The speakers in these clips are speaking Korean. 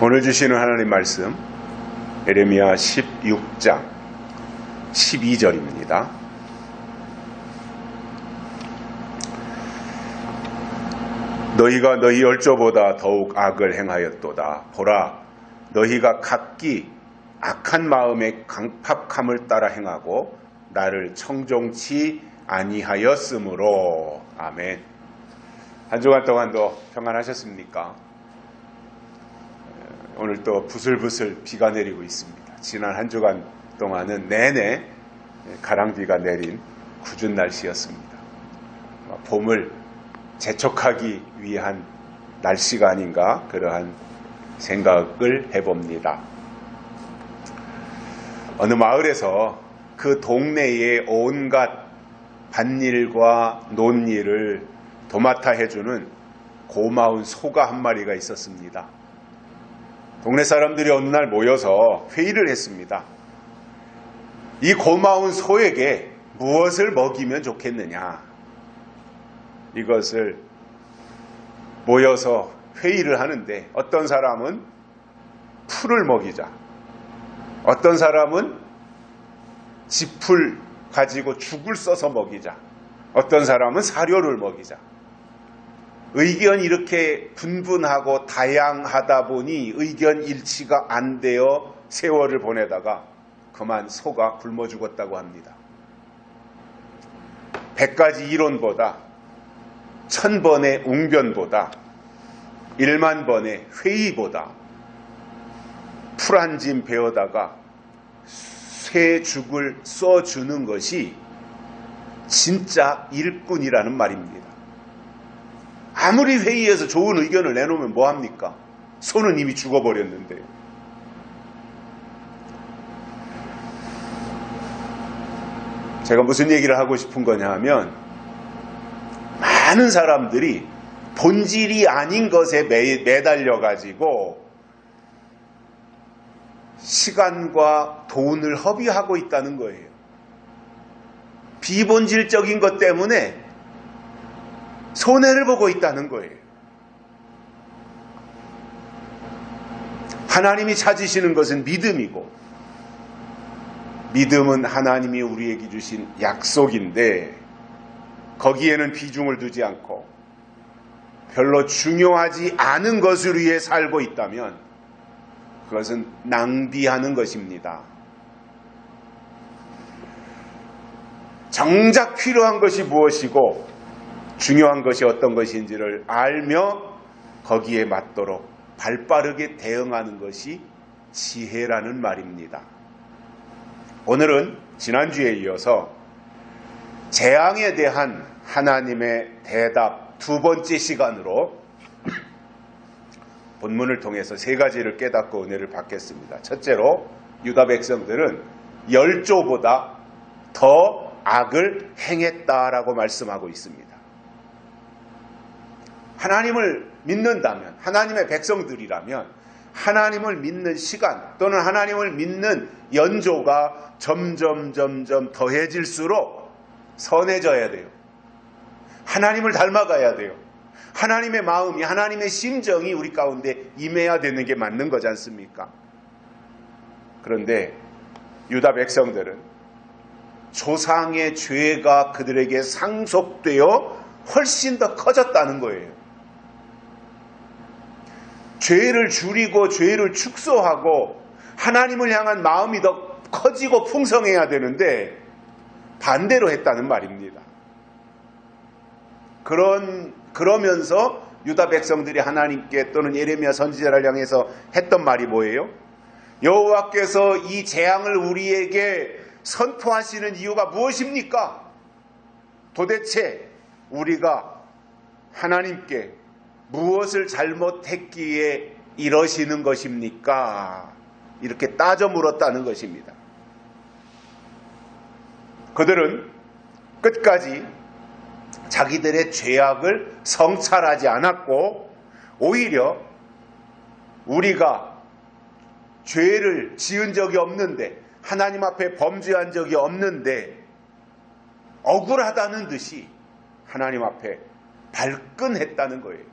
오늘 주시는 하나님 말씀 예레미야 16장 12절입니다. 너희가 너희 열조보다 더욱 악을 행하였도다. 보라, 너희가 각기 악한 마음의 강팍함을 따라 행하고 나를 청종치 아니하였으므로. 아멘. 한 주간 동안도 평안하셨습니까? 오늘 또 부슬부슬 비가 내리고 있습니다. 지난 한 주간 동안은 내내 가랑비가 내린 궂은 날씨였습니다. 봄을 재촉하기 위한 날씨가 아닌가 그러한 생각을 해봅니다. 어느 마을에서 그 동네의 온갖 밭일과 논일을 도맡아 해주는 고마운 소가 한 마리가 있었습니다. 동네 사람들이 어느 날 모여서 회의를 했습니다. 이 고마운 소에게 무엇을 먹이면 좋겠느냐. 이것을 모여서 회의를 하는데 어떤 사람은 풀을 먹이자, 어떤 사람은 짚을 가지고 죽을 써서 먹이자, 어떤 사람은 사료를 먹이자. 의견이 이렇게 분분하고 다양하다 보니 의견 일치가 안 되어 세월을 보내다가 그만 소가 굶어 죽었다고 합니다. 100가지 이론보다 1000번의 웅변보다 1만 번의 회의보다 풀 한 짐 베어다가 새 죽을 써주는 것이 진짜 일꾼이라는 말입니다. 아무리 회의에서 좋은 의견을 내놓으면 뭐합니까? 소는 이미 죽어버렸는데요. 제가 무슨 얘기를 하고 싶은 거냐 하면 많은 사람들이 본질이 아닌 것에 매달려가지고 시간과 돈을 허비하고 있다는 거예요. 비본질적인 것 때문에 손해를 보고 있다는 거예요. 하나님이 찾으시는 것은 믿음이고, 믿음은 하나님이 우리에게 주신 약속인데 거기에는 비중을 두지 않고 별로 중요하지 않은 것을 위해 살고 있다면 그것은 낭비하는 것입니다. 정작 필요한 것이 무엇이고 중요한 것이 어떤 것인지를 알며 거기에 맞도록 발빠르게 대응하는 것이 지혜라는 말입니다. 오늘은 지난주에 이어서 재앙에 대한 하나님의 대답 두 번째 시간으로 본문을 통해서 세 가지를 깨닫고 은혜를 받겠습니다. 첫째로 유다 백성들은 열조보다 더 악을 행했다라고 말씀하고 있습니다. 하나님을 믿는다면, 하나님의 백성들이라면 하나님을 믿는 시간 또는 하나님을 믿는 연조가 점점 더해질수록 선해져야 돼요. 하나님을 닮아가야 돼요. 하나님의 마음이, 하나님의 심정이 우리 가운데 임해야 되는 게 맞는 거지 않습니까? 그런데 유다 백성들은 조상의 죄가 그들에게 상속되어 훨씬 더 커졌다는 거예요. 죄를 줄이고 죄를 축소하고 하나님을 향한 마음이 더 커지고 풍성해야 되는데 반대로 했다는 말입니다. 그러면서 유다 백성들이 하나님께 또는 예레미야 선지자를 향해서 했던 말이 뭐예요? 여호와께서 이 재앙을 우리에게 선포하시는 이유가 무엇입니까? 도대체 우리가 하나님께 무엇을 잘못했기에 이러시는 것입니까? 이렇게 따져 물었다는 것입니다. 그들은 끝까지 자기들의 죄악을 성찰하지 않았고 오히려 우리가 죄를 지은 적이 없는데 하나님 앞에 범죄한 적이 없는데 억울하다는 듯이 하나님 앞에 발끈했다는 거예요.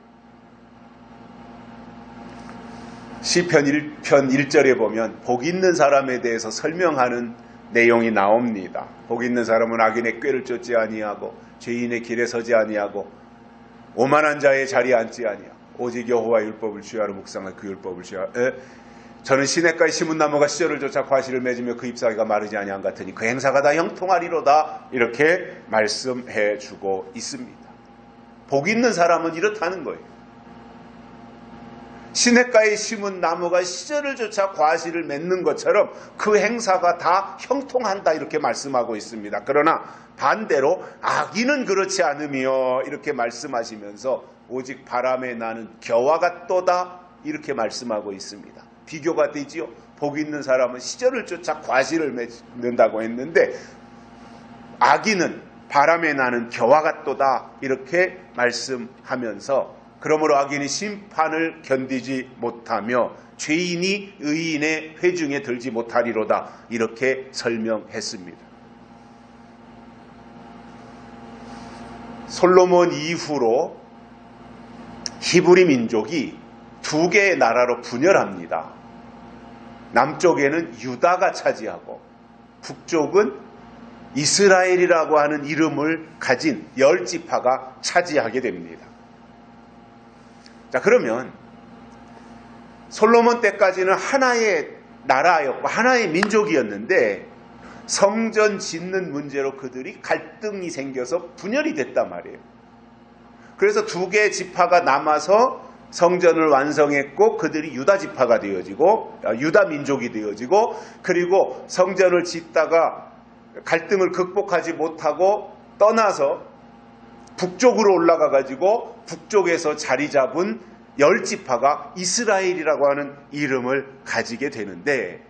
시편 1편 1절에 보면 복 있는 사람에 대해서 설명하는 내용이 나옵니다. 복 있는 사람은 악인의 꾀를 쫓지 아니하고 죄인의 길에 서지 아니하고 오만한 자의 자리에 앉지 아니하고 오직 여호와의 율법을 취하러 묵상하여 그 율법을 취하여 저는 시냇가에 심은 나무가 시절을 쫓아 과실을 맺으며 그 잎사귀가 마르지 아니한 같으니 그 행사가 다 형통하리로다. 이렇게 말씀해 주고 있습니다. 복 있는 사람은 이렇다는 거예요. 시냇가에 심은 나무가 시절을 쫓아 과실을 맺는 것처럼 그 행사가 다 형통한다 이렇게 말씀하고 있습니다. 그러나 반대로 악인은 그렇지 않으며 이렇게 말씀하시면서 오직 바람에 나는 겨와 같도다 이렇게 말씀하고 있습니다. 비교가 되지요. 복 있는 사람은 시절을 쫓아 과실을 맺는다고 했는데 악인은 바람에 나는 겨와 같도다 이렇게 말씀하면서 그러므로 악인이 심판을 견디지 못하며 죄인이 의인의 회중에 들지 못하리로다 이렇게 설명했습니다. 솔로몬 이후로 히브리 민족이 두 개의 나라로 분열합니다. 남쪽에는 유다가 차지하고 북쪽은 이스라엘이라고 하는 이름을 가진 10지파가 차지하게 됩니다. 자, 그러면 솔로몬 때까지는 하나의 나라였고 하나의 민족이었는데 성전 짓는 문제로 그들이 갈등이 생겨서 분열이 됐단 말이에요. 그래서 두 개의 지파가 남아서 성전을 완성했고 그들이 유다 지파가 되어지고 유다 민족이 되어지고 그리고 성전을 짓다가 갈등을 극복하지 못하고 떠나서 북쪽으로 올라가 가지고 북쪽에서 자리 잡은 10지파가 이스라엘이라고 하는 이름을 가지게 되는데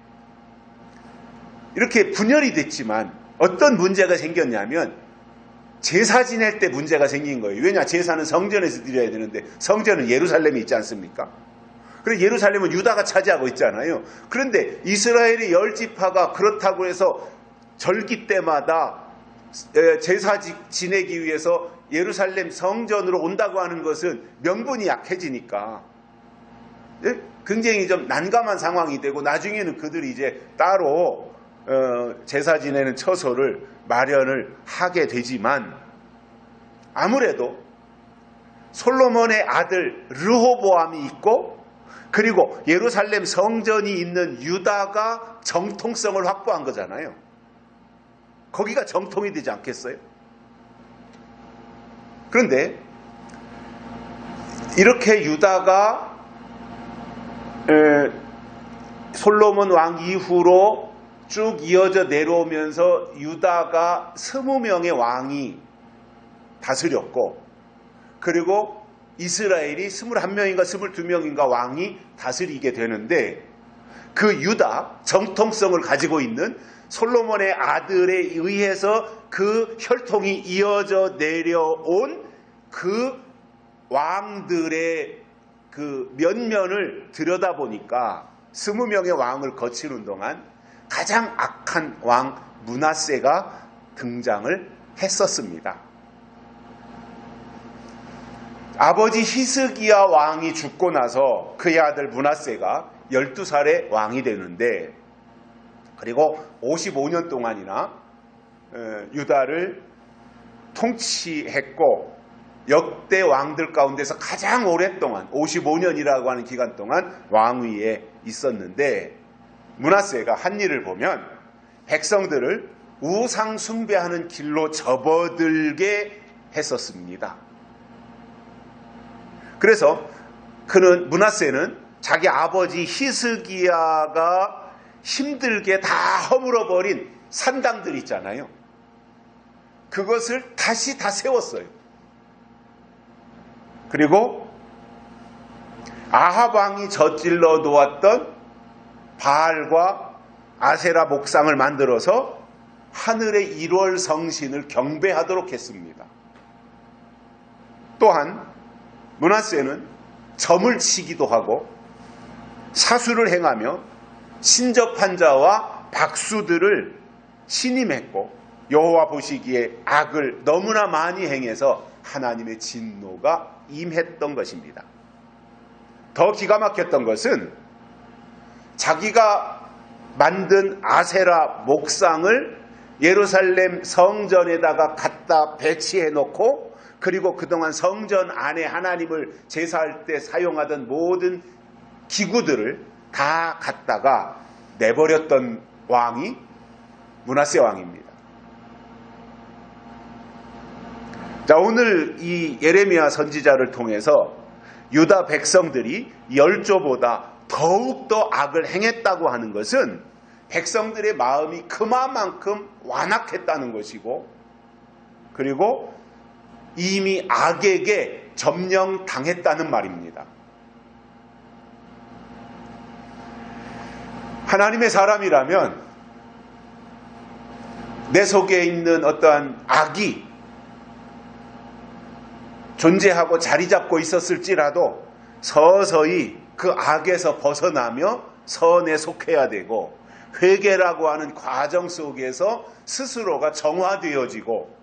이렇게 분열이 됐지만 어떤 문제가 생겼냐면 제사 지낼 때 문제가 생긴 거예요. 왜냐? 제사는 성전에서 드려야 되는데 성전은 예루살렘에 있지 않습니까? 그래서 예루살렘은 유다가 차지하고 있잖아요. 그런데 이스라엘의 10지파가 그렇다고 해서 절기 때마다 제사 지내기 위해서 예루살렘 성전으로 온다고 하는 것은 명분이 약해지니까 굉장히 좀 난감한 상황이 되고 나중에는 그들이 이제 따로 제사 지내는 처소를 마련을 하게 되지만 아무래도 솔로몬의 아들 르호보암이 있고 그리고 예루살렘 성전이 있는 유다가 정통성을 확보한 거잖아요. 거기가 정통이 되지 않겠어요? 그런데 이렇게 유다가 솔로몬 왕 이후로 쭉 이어져 내려오면서 유다가 20명의 왕이 다스렸고 그리고 이스라엘이 21명인가 22명인가 왕이 다스리게 되는데 그 유다 정통성을 가지고 있는 솔로몬의 아들에 의해서 그 혈통이 이어져 내려온 그 왕들의 그 면면을 들여다보니까 20명의 왕을 거치는 동안 가장 악한 왕 므낫세가 등장을 했었습니다. 아버지 히스기야 왕이 죽고 나서 그의 아들 므낫세가 12살의 왕이 되는데 그리고 55년 동안이나 유다를 통치했고 역대 왕들 가운데서 가장 오랫동안 55년이라고 하는 기간 동안 왕위에 있었는데 므낫세가 한 일을 보면 백성들을 우상 숭배하는 길로 접어들게 했었습니다. 그래서 므낫세는 자기 아버지 히스기야가 힘들게 다 허물어버린 산당들 있잖아요. 그것을 다시 다 세웠어요. 그리고 아합 왕이 저질러 놓았던 바알과 아세라 목상을 만들어서 하늘의 1월 성신을 경배하도록 했습니다. 또한 므낫세는 점을 치기도 하고 사수를 행하며 신접한 자와 박수들을 신임했고 여호와 보시기에 악을 너무나 많이 행해서 하나님의 진노가 임했던 것입니다. 더 기가 막혔던 것은 자기가 만든 아세라 목상을 예루살렘 성전에다가 갖다 배치해 놓고, 그리고 그동안 성전 안에 하나님을 제사할 때 사용하던 모든 기구들을 다 갖다가 내버렸던 왕이 므낫세 왕입니다. 자, 오늘 이 예레미야 선지자를 통해서 유다 백성들이 열조보다 더욱더 악을 행했다고 하는 것은 백성들의 마음이 그만큼 완악했다는 것이고, 그리고 이미 악에게 점령당했다는 말입니다. 하나님의 사람이라면 내 속에 있는 어떠한 악이 존재하고 자리 잡고 있었을지라도 서서히 그 악에서 벗어나며 선에 속해야 되고, 회개라고 하는 과정 속에서 스스로가 정화되어지고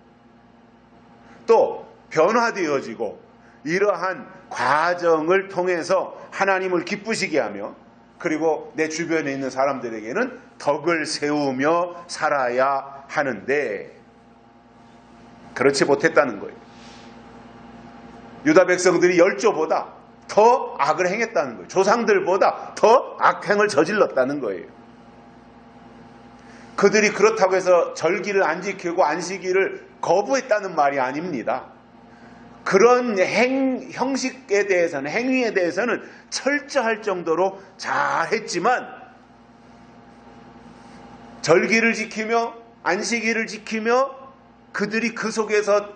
또 변화되어지고, 이러한 과정을 통해서 하나님을 기쁘시게 하며, 그리고 내 주변에 있는 사람들에게는 덕을 세우며 살아야 하는데 그렇지 못했다는 거예요. 유다 백성들이 열조보다 더 악을 행했다는 거예요. 조상들보다 더 악행을 저질렀다는 거예요. 그들이 그렇다고 해서 절기를 안 지키고 안식일을 거부했다는 말이 아닙니다. 그런 형식에 대해서는, 행위에 대해서는 철저할 정도로 잘했지만, 절기를 지키며 안식일을 지키며 그들이 그 속에서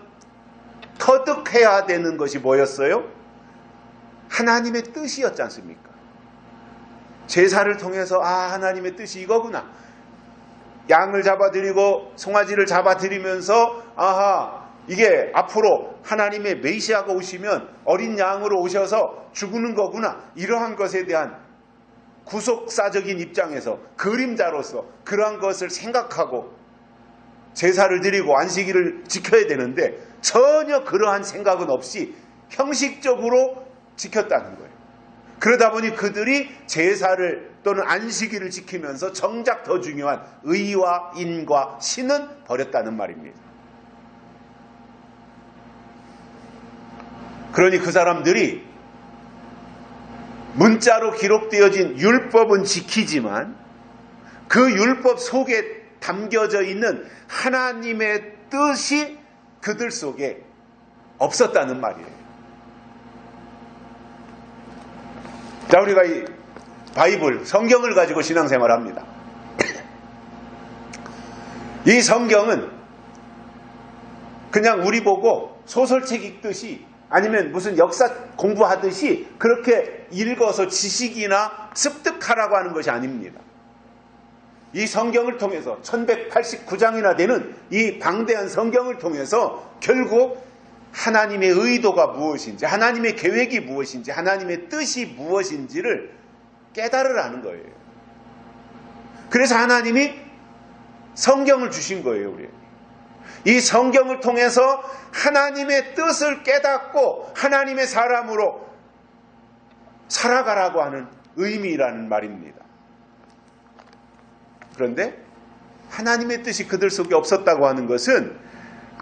터득해야 되는 것이 뭐였어요? 하나님의 뜻이었지 않습니까? 제사를 통해서 하나님의 뜻이 이거구나. 양을 잡아드리고 송아지를 잡아드리면서 이게 앞으로 하나님의 메시아가 오시면 어린 양으로 오셔서 죽는 거구나. 이러한 것에 대한 구속사적인 입장에서 그림자로서 그러한 것을 생각하고 제사를 드리고 안식일을 지켜야 되는데, 전혀 그러한 생각은 없이 형식적으로 지켰다는 거예요. 그러다 보니 그들이 제사를 또는 안식일을 지키면서 정작 더 중요한 의와 인과 신은 버렸다는 말입니다. 그러니 그 사람들이 문자로 기록되어진 율법은 지키지만 그 율법 속에 담겨져 있는 하나님의 뜻이 그들 속에 없었다는 말이에요. 자, 우리가 이 바이블, 성경을 가지고 신앙생활을 합니다. 이 성경은 그냥 우리 보고 소설책 읽듯이 아니면 무슨 역사 공부하듯이 그렇게 읽어서 지식이나 습득하라고 하는 것이 아닙니다. 이 성경을 통해서 1189장이나 되는 이 방대한 성경을 통해서 결국 하나님의 의도가 무엇인지, 하나님의 계획이 무엇인지, 하나님의 뜻이 무엇인지를 깨달으라는 거예요. 그래서 하나님이 성경을 주신 거예요, 우리. 이 성경을 통해서 하나님의 뜻을 깨닫고 하나님의 사람으로 살아가라고 하는 의미라는 말입니다. 그런데 하나님의 뜻이 그들 속에 없었다고 하는 것은,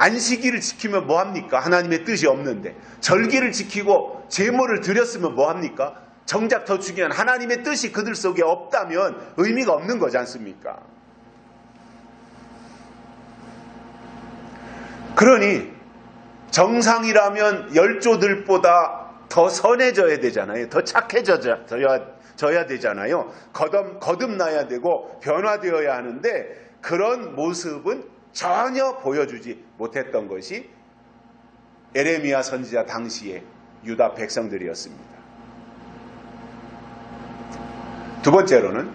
안식일을 지키면 뭐합니까? 하나님의 뜻이 없는데. 절기를 지키고 제물을 드렸으면 뭐합니까? 정작 더 중요한 하나님의 뜻이 그들 속에 없다면 의미가 없는 거지 않습니까? 그러니 정상이라면 열조들보다 더 선해져야 되잖아요. 더 착해져야 되잖아요. 거듭나야 되고 변화되어야 하는데, 그런 모습은 전혀 보여주지 못했던 것이 예레미야 선지자 당시의 유다 백성들이었습니다. 두 번째로는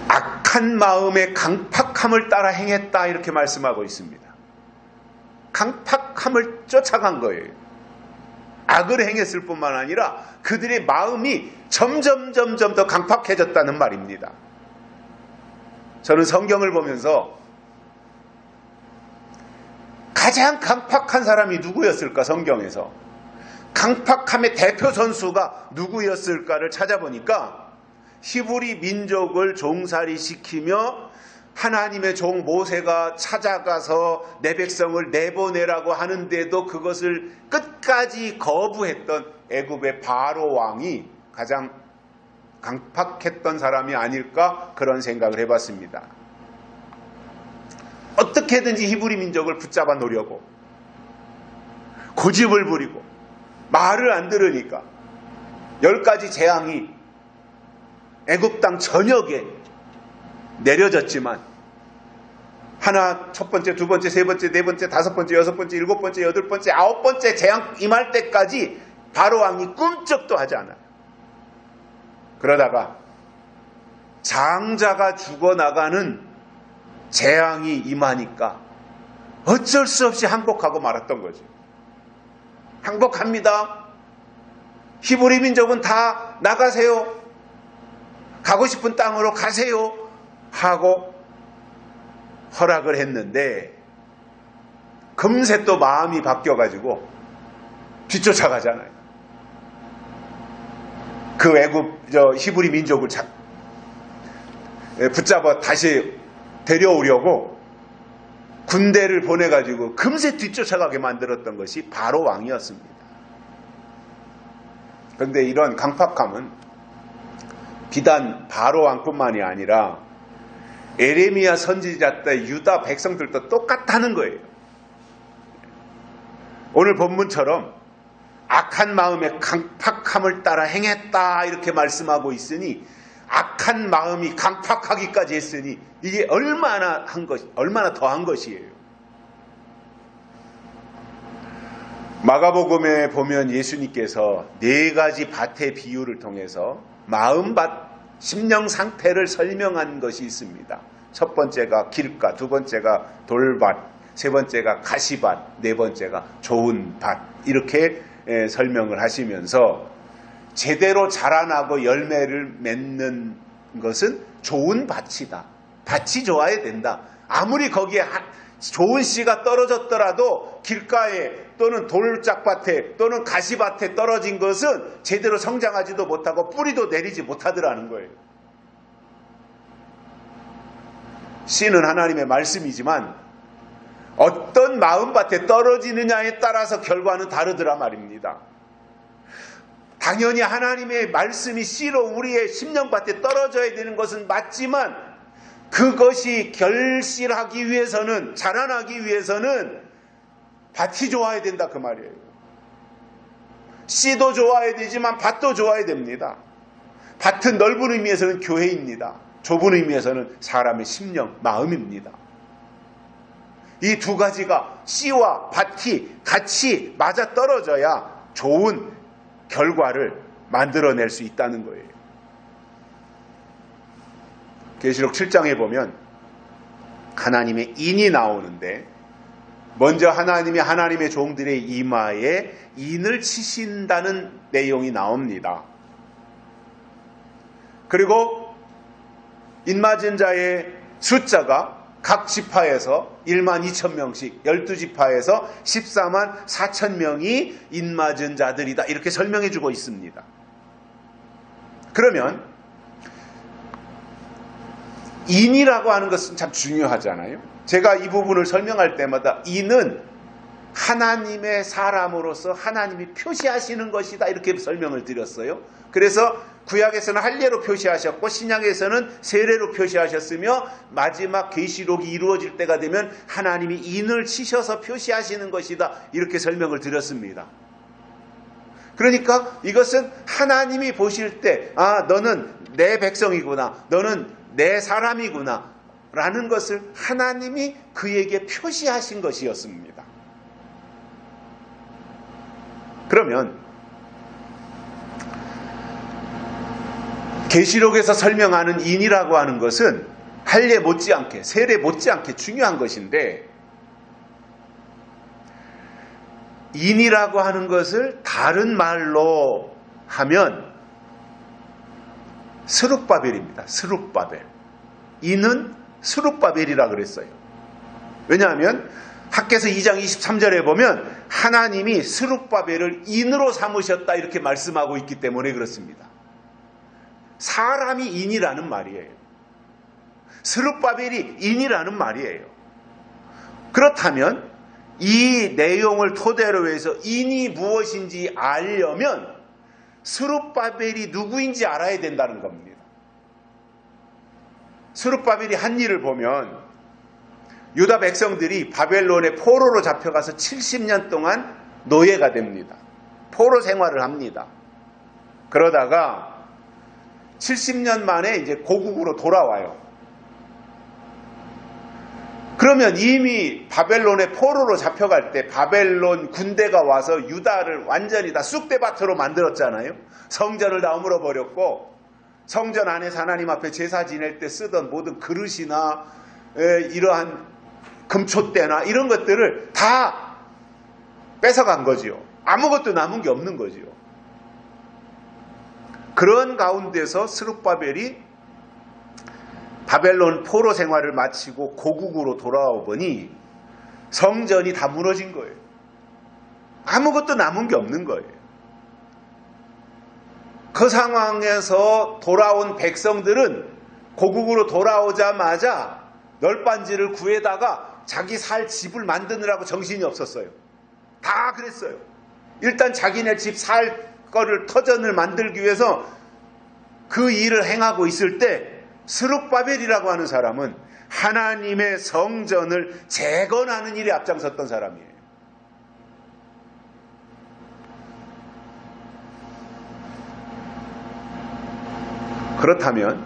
악한 마음의 강팍함을 따라 행했다, 이렇게 말씀하고 있습니다. 강팍함을 쫓아간 거예요. 악을 행했을 뿐만 아니라 그들의 마음이 점점 더 강팍해졌다는 말입니다. 저는 성경을 보면서 가장 강팍한 사람이 누구였을까, 성경에서 강팍함의 대표 선수가 누구였을까를 찾아보니까 히브리 민족을 종살이시키며 하나님의 종 모세가 찾아가서 내 백성을 내보내라고 하는데도 그것을 끝까지 거부했던 애굽의 바로 왕이 가장 강팍했던 사람이 아닐까 그런 생각을 해봤습니다. 어떻게든지 히브리 민족을 붙잡아 놓으려고 고집을 부리고 말을 안 들으니까 10가지 재앙이 애굽 땅 전역에 내려졌지만 하나, 첫 번째, 두 번째, 세 번째, 네 번째, 다섯 번째, 여섯 번째, 일곱 번째, 여덟 번째, 아홉 번째 재앙 임할 때까지 바로 왕이 꿈쩍도 하지 않아요. 그러다가 장자가 죽어나가는 재앙이 임하니까 어쩔 수 없이 항복하고 말았던 거죠. 항복합니다. 히브리 민족은 다 나가세요. 가고 싶은 땅으로 가세요. 하고 허락을 했는데 금세 또 마음이 바뀌어가지고 뒤쫓아가잖아요. 그 애굽 히브리 민족을 붙잡아 다시 데려오려고 군대를 보내가지고 금세 뒤쫓아가게 만들었던 것이 바로 왕이었습니다. 그런데 이런 강팍함은 비단 바로 왕뿐만이 아니라 에레미야 선지자 때 유다 백성들도 똑같다는 거예요. 오늘 본문처럼 악한 마음의 강팍함을 따라 행했다 이렇게 말씀하고 있으니 악한 마음이 강팍하기까지 했으니 이게 얼마나 더한 것이에요. 마가복음에 보면 예수님께서 4가지 밭의 비유를 통해서 마음밭, 심령 상태를 설명한 것이 있습니다. 첫 번째가 길가, 두 번째가 돌밭, 세 번째가 가시밭, 네 번째가 좋은 밭 이렇게 설명을 하시면서 제대로 자라나고 열매를 맺는 것은 좋은 밭이다. 밭이 좋아야 된다. 아무리 거기에 좋은 씨가 떨어졌더라도 길가에 또는 돌짝밭에 또는 가시밭에 떨어진 것은 제대로 성장하지도 못하고 뿌리도 내리지 못하더라는 거예요. 씨는 하나님의 말씀이지만 어떤 마음밭에 떨어지느냐에 따라서 결과는 다르더라 말입니다. 당연히 하나님의 말씀이 씨로 우리의 심령밭에 떨어져야 되는 것은 맞지만 그것이 결실하기 위해서는, 자라나기 위해서는 밭이 좋아야 된다 그 말이에요. 씨도 좋아야 되지만 밭도 좋아야 됩니다. 밭은 넓은 의미에서는 교회입니다. 좁은 의미에서는 사람의 심령, 마음입니다. 이 두 가지가 씨와 밭이 같이 맞아떨어져야 좋은 결과를 만들어낼 수 있다는 거예요. 계시록 7장에 보면 하나님의 인이 나오는데 먼저 하나님이 하나님의 종들의 이마에 인을 치신다는 내용이 나옵니다. 그리고 인맞은 자의 숫자가 각 지파에서 1만 2천 명씩 12지파에서 14만 4천 명이 인맞은 자들이다 이렇게 설명해 주고 있습니다. 그러면 인이라고 하는 것은 참 중요하잖아요. 제가 이 부분을 설명할 때마다 인은 하나님의 사람으로서 하나님이 표시하시는 것이다 이렇게 설명을 드렸어요. 그래서 구약에서는 할례로 표시하셨고 신약에서는 세례로 표시하셨으며 마지막 계시록이 이루어질 때가 되면 하나님이 인을 치셔서 표시하시는 것이다 이렇게 설명을 드렸습니다. 그러니까 이것은 하나님이 보실 때 너는 내 백성이구나, 너는 내 사람이구나 라는 것을 하나님이 그에게 표시하신 것이었습니다. 그러면 계시록에서 설명하는 인이라고 하는 것은 할례 못지않게, 세례 못지않게 중요한 것인데 인이라고 하는 것을 다른 말로 하면 스룹바벨입니다. 스룹바벨. 인은 스룹바벨이라 그랬어요. 왜냐하면 학개서 2장 23절에 보면 하나님이 스룹바벨을 인으로 삼으셨다 이렇게 말씀하고 있기 때문에 그렇습니다. 사람이 인이라는 말이에요. 스룹바벨이 인이라는 말이에요. 그렇다면 이 내용을 토대로 해서 인이 무엇인지 알려면 스룹바벨이 누구인지 알아야 된다는 겁니다. 스룹바벨이 한 일을 보면 유다 백성들이 바벨론의 포로로 잡혀가서 70년 동안 노예가 됩니다. 포로 생활을 합니다. 그러다가 70년 만에 이제 고국으로 돌아와요. 그러면 이미 바벨론의 포로로 잡혀갈 때 바벨론 군대가 와서 유다를 완전히 다 쑥대밭으로 만들었잖아요. 성전을 다 허물어버렸고 성전 안에서 하나님 앞에 제사 지낼 때 쓰던 모든 그릇이나 이러한 금촛대나 이런 것들을 다 뺏어간 거지요. 아무것도 남은 게 없는 거지요. 그런 가운데서 스룹바벨이 바벨론 포로 생활을 마치고 고국으로 돌아와 보니 성전이 다 무너진 거예요. 아무것도 남은 게 없는 거예요. 그 상황에서 돌아온 백성들은 고국으로 돌아오자마자 널빤지를 구해다가 자기 살 집을 만드느라고 정신이 없었어요. 다 그랬어요. 일단 자기네 집 살 거를 터전을 만들기 위해서 그 일을 행하고 있을 때 스룹바벨이라고 하는 사람은 하나님의 성전을 재건하는 일에 앞장섰던 사람이에요. 그렇다면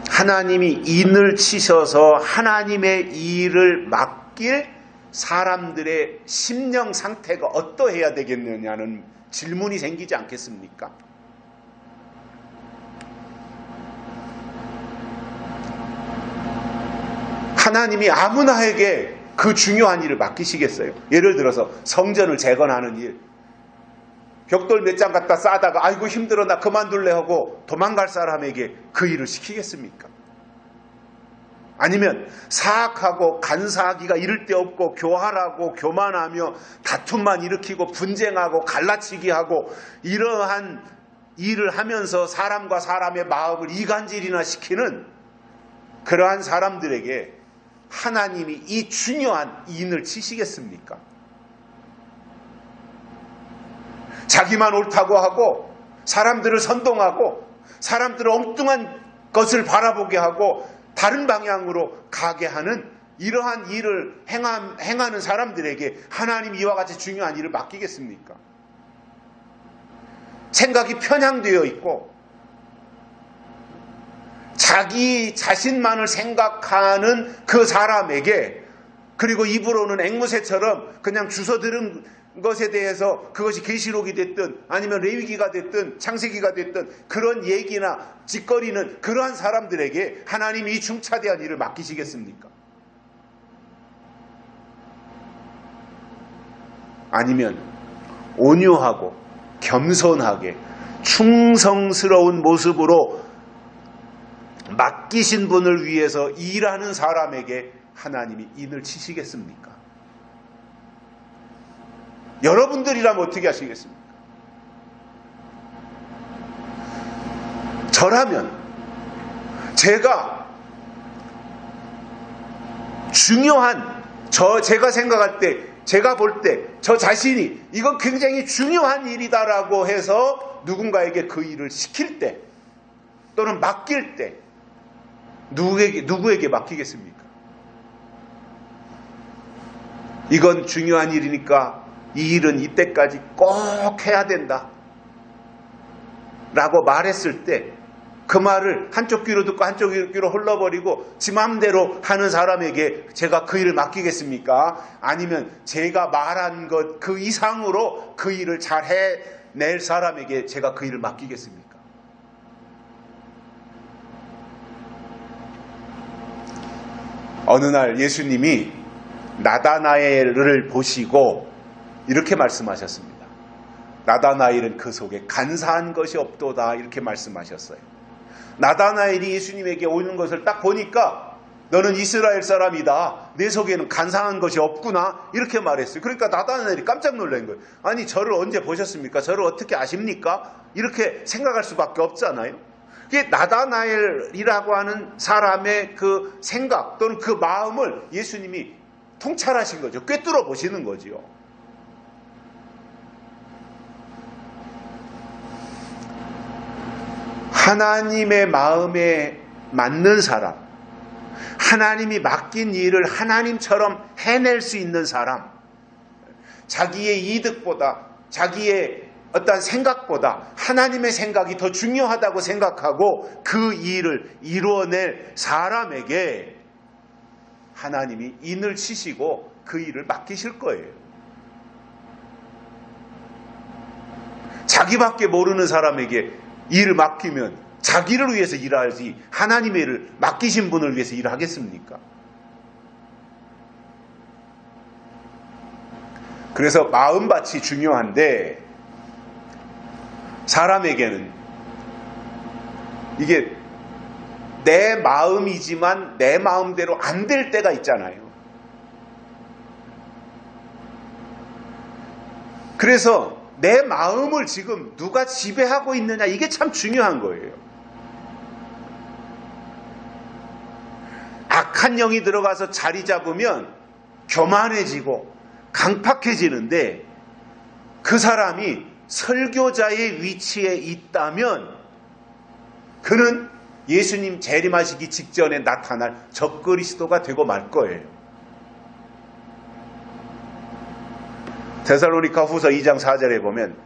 하나님이 인을 치셔서 하나님의 일을 맡길 사람들의 심령 상태가 어떠해야 되겠느냐는 질문이 생기지 않겠습니까? 하나님이 아무나에게 그 중요한 일을 맡기시겠어요? 예를 들어서 성전을 재건하는 일, 벽돌 몇 장 갖다 싸다가 아이고 힘들어 나 그만둘래 하고 도망갈 사람에게 그 일을 시키겠습니까? 아니면 사악하고 간사하기가 이를 데 없고 교활하고 교만하며 다툼만 일으키고 분쟁하고 갈라치기 하고 이러한 일을 하면서 사람과 사람의 마음을 이간질이나 시키는 그러한 사람들에게 하나님이 이 중요한 인을 치시겠습니까? 자기만 옳다고 하고 사람들을 선동하고 사람들을 엉뚱한 것을 바라보게 하고 다른 방향으로 가게 하는 이러한 일을 행하는 사람들에게 하나님 이와 같이 중요한 일을 맡기겠습니까? 생각이 편향되어 있고 자기 자신만을 생각하는 그 사람에게 그리고 입으로는 앵무새처럼 그냥 주워 들은 것에 대해서 그것이 계시록이 됐든 아니면 레위기가 됐든 창세기가 됐든 그런 얘기나 짓거리는 그러한 사람들에게 하나님이 이 중차대한 일을 맡기시겠습니까? 아니면 온유하고 겸손하게 충성스러운 모습으로 맡기신 분을 위해서 일하는 사람에게 하나님이 인을 치시겠습니까? 여러분들이라면 어떻게 하시겠습니까? 저라면 제가 중요한 제가 생각할 때 제가 볼 때 저 자신이 이건 굉장히 중요한 일이다라고 해서 누군가에게 그 일을 시킬 때 또는 맡길 때 누구에게 맡기겠습니까? 이건 중요한 일이니까 이 일은 이때까지 꼭 해야 된다 라고 말했을 때 그 말을 한쪽 귀로 듣고 한쪽 귀로 흘러버리고 지 마음대로 하는 사람에게 제가 그 일을 맡기겠습니까? 아니면 제가 말한 것 그 이상으로 그 일을 잘 해낼 사람에게 제가 그 일을 맡기겠습니까? 어느 날 예수님이 나다나엘을 보시고 이렇게 말씀하셨습니다. 나다나엘은 그 속에 간사한 것이 없도다 이렇게 말씀하셨어요. 나다나엘이 예수님에게 오는 것을 딱 보니까 너는 이스라엘 사람이다. 내 속에는 간사한 것이 없구나 이렇게 말했어요. 그러니까 나다나엘이 깜짝 놀란 거예요. 아니 저를 언제 보셨습니까? 저를 어떻게 아십니까? 이렇게 생각할 수밖에 없잖아요. 그게 나다나엘이라고 하는 사람의 그 생각 또는 그 마음을 예수님이 통찰하신 거죠. 꿰뚫어 보시는 거지요. 하나님의 마음에 맞는 사람, 하나님이 맡긴 일을 하나님처럼 해낼 수 있는 사람, 자기의 이득보다 자기의 어떤 생각보다 하나님의 생각이 더 중요하다고 생각하고 그 일을 이루어낼 사람에게 하나님이 인을 치시고 그 일을 맡기실 거예요. 자기밖에 모르는 사람에게 일을 맡기면 자기를 위해서 일하지 하나님의 일을 맡기신 분을 위해서 일을 하겠습니까? 그래서 마음밭이 중요한데 사람에게는 이게 내 마음이지만 내 마음대로 안 될 때가 있잖아요. 그래서 내 마음을 지금 누가 지배하고 있느냐, 이게 참 중요한 거예요. 악한 영이 들어가서 자리 잡으면 교만해지고 강팍해지는데 그 사람이 설교자의 위치에 있다면 그는 예수님 재림하시기 직전에 나타날 적그리스도가 되고 말 거예요. 데살로니가 후서 2장 4절에 보면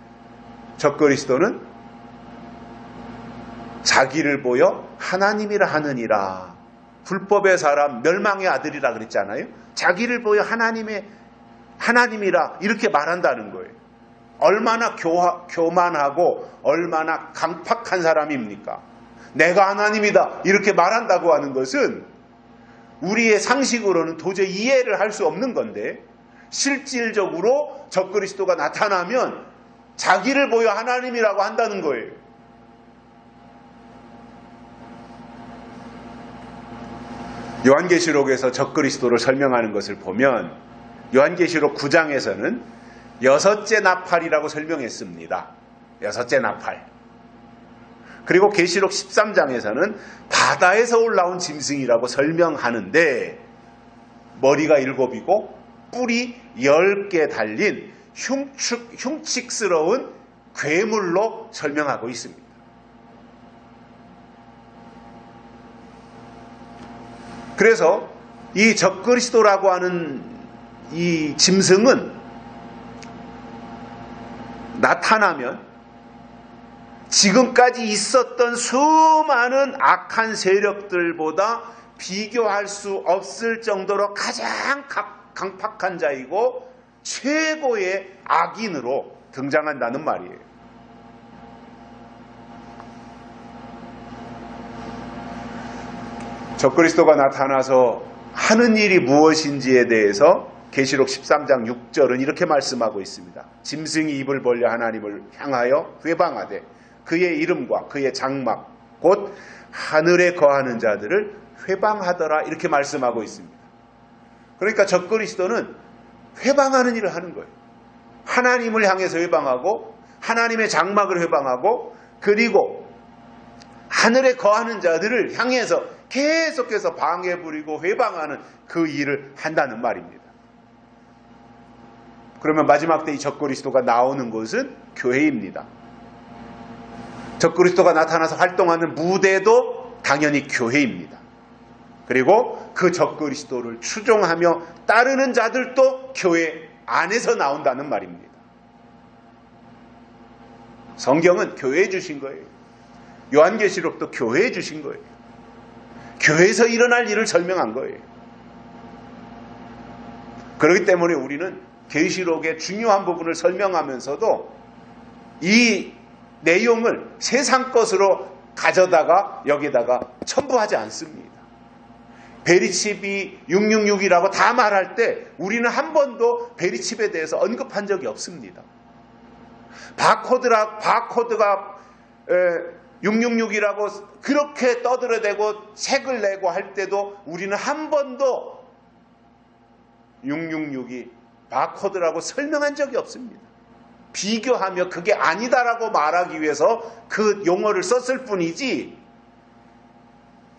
적그리스도는 자기를 보여 하나님이라 하느니라. 불법의 사람, 멸망의 아들이라 그랬잖아요. 자기를 보여 하나님이라 이렇게 말한다는 거예요. 얼마나 교만하고 얼마나 강팍한 사람입니까? 내가 하나님이다 이렇게 말한다고 하는 것은 우리의 상식으로는 도저히 이해를 할 수 없는 건데, 실질적으로 적그리스도가 나타나면 자기를 보여 하나님이라고 한다는 거예요. 요한계시록에서 적그리스도를 설명하는 것을 보면 요한계시록 9장에서는 여섯째 나팔이라고 설명했습니다. 여섯째 나팔. 그리고 계시록 13장에서는 바다에서 올라온 짐승이라고 설명하는데 머리가 7이고 뿔이 10개 달린 흉측스러운 괴물로 설명하고 있습니다. 그래서 이 적그리스도라고 하는 이 짐승은 나타나면 지금까지 있었던 수많은 악한 세력들보다 비교할 수 없을 정도로 가장 강팍한 자이고 최고의 악인으로 등장한다는 말이에요. 적그리스도가 나타나서 하는 일이 무엇인지에 대해서 계시록 13장 6절은 이렇게 말씀하고 있습니다. 짐승이 입을 벌려 하나님을 향하여 회방하되 그의 이름과 그의 장막 곧 하늘에 거하는 자들을 회방하더라, 이렇게 말씀하고 있습니다. 그러니까 적그리스도는 회방하는 일을 하는 거예요. 하나님을 향해서 회방하고 하나님의 장막을 회방하고 그리고 하늘에 거하는 자들을 향해서 계속해서 방해 부리고 회방하는 그 일을 한다는 말입니다. 그러면 마지막 때 이 적그리스도가 나오는 곳은 교회입니다. 적그리스도가 나타나서 활동하는 무대도 당연히 교회입니다. 그리고 그 적그리스도를 추종하며 따르는 자들도 교회 안에서 나온다는 말입니다. 성경은 교회에 주신 거예요. 요한계시록도 교회에 주신 거예요. 교회에서 일어날 일을 설명한 거예요. 그렇기 때문에 우리는 계시록의 중요한 부분을 설명하면서도 이 내용을 세상 것으로 가져다가 여기다가 첨부하지 않습니다. 베리칩이 666이라고 다 말할 때 우리는 한 번도 베리칩에 대해서 언급한 적이 없습니다. 바코드가 666이라고 그렇게 떠들어대고 책을 내고 할 때도 우리는 한 번도 666이 바코드라고 설명한 적이 없습니다. 비교하며 그게 아니다라고 말하기 위해서 그 용어를 썼을 뿐이지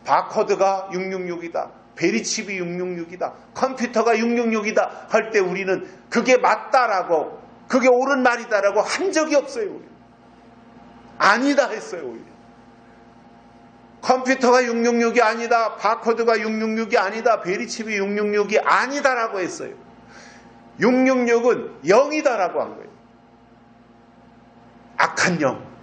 바코드가 666이다. 베리칩이 666이다. 컴퓨터가 666이다. 할 때 우리는 그게 맞다라고, 그게 옳은 말이다라고 한 적이 없어요. 우리는. 아니다 했어요. 오히려. 컴퓨터가 666이 아니다. 바코드가 666이 아니다. 베리칩이 666이 아니다라고 했어요. 666은 영이다라고 한 거예요. 악한 영.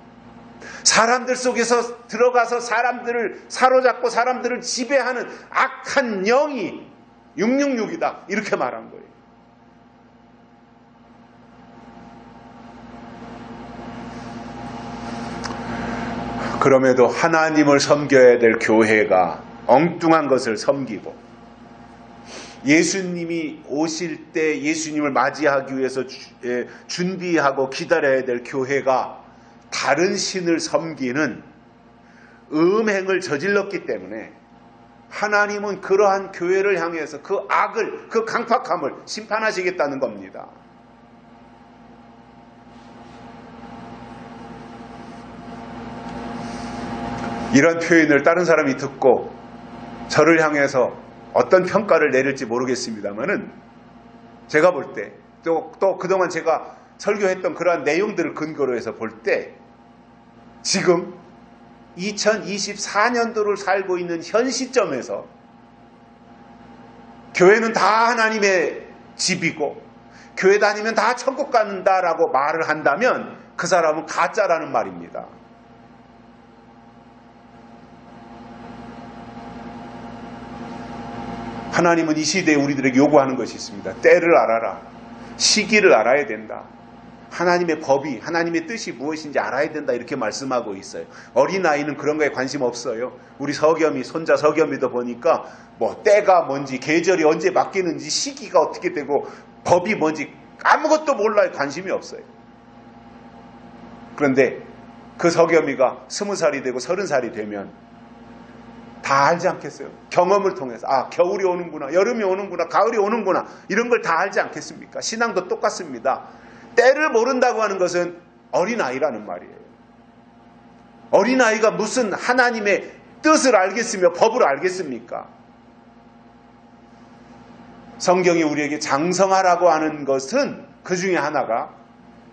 사람들 속에서 들어가서 사람들을 사로잡고 사람들을 지배하는 악한 영이 666이다. 이렇게 말한 거예요. 그럼에도 하나님을 섬겨야 될 교회가 엉뚱한 것을 섬기고 예수님이 오실 때 예수님을 맞이하기 위해서 준비하고 기다려야 될 교회가 다른 신을 섬기는 음행을 저질렀기 때문에 하나님은 그러한 교회를 향해서 그 악을, 그 강팍함을 심판하시겠다는 겁니다. 이런 표현을 다른 사람이 듣고 저를 향해서 어떤 평가를 내릴지 모르겠습니다만은 제가 볼 때 또 그동안 제가 설교했던 그러한 내용들을 근거로 해서 볼 때 지금 2024년도를 살고 있는 현 시점에서 교회는 다 하나님의 집이고 교회 다니면 다 천국 간다라고 말을 한다면 그 사람은 가짜라는 말입니다. 하나님은 이 시대에 우리들에게 요구하는 것이 있습니다. 때를 알아라. 시기를 알아야 된다. 하나님의 법이, 하나님의 뜻이 무엇인지 알아야 된다. 이렇게 말씀하고 있어요. 어린아이는 그런 거에 관심 없어요. 우리 서겸이, 손자 서겸이도 보니까 뭐 때가 뭔지, 계절이 언제 바뀌는지, 시기가 어떻게 되고, 법이 뭔지 아무것도 몰라요. 관심이 없어요. 그런데 그 서겸이가 20살이 되고 30살이 되면 다 알지 않겠어요? 경험을 통해서 겨울이 오는구나, 여름이 오는구나, 가을이 오는구나 이런 걸 다 알지 않겠습니까? 신앙도 똑같습니다. 때를 모른다고 하는 것은 어린아이라는 말이에요. 어린아이가 무슨 하나님의 뜻을 알겠으며 법을 알겠습니까? 성경이 우리에게 장성하라고 하는 것은 그 중에 하나가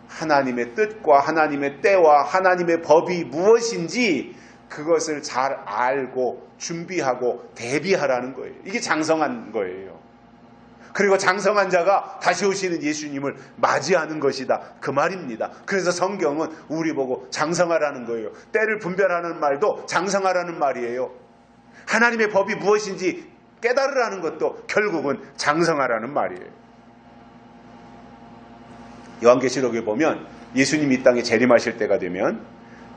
하나님의 뜻과 하나님의 때와 하나님의 법이 무엇인지 그것을 잘 알고 준비하고 대비하라는 거예요. 이게 장성한 거예요. 그리고 장성한 자가 다시 오시는 예수님을 맞이하는 것이다. 그 말입니다. 그래서 성경은 우리 보고 장성하라는 거예요. 때를 분별하는 말도 장성하라는 말이에요. 하나님의 법이 무엇인지 깨달으라는 것도 결국은 장성하라는 말이에요. 요한계시록에 보면 예수님이 이 땅에 재림하실 때가 되면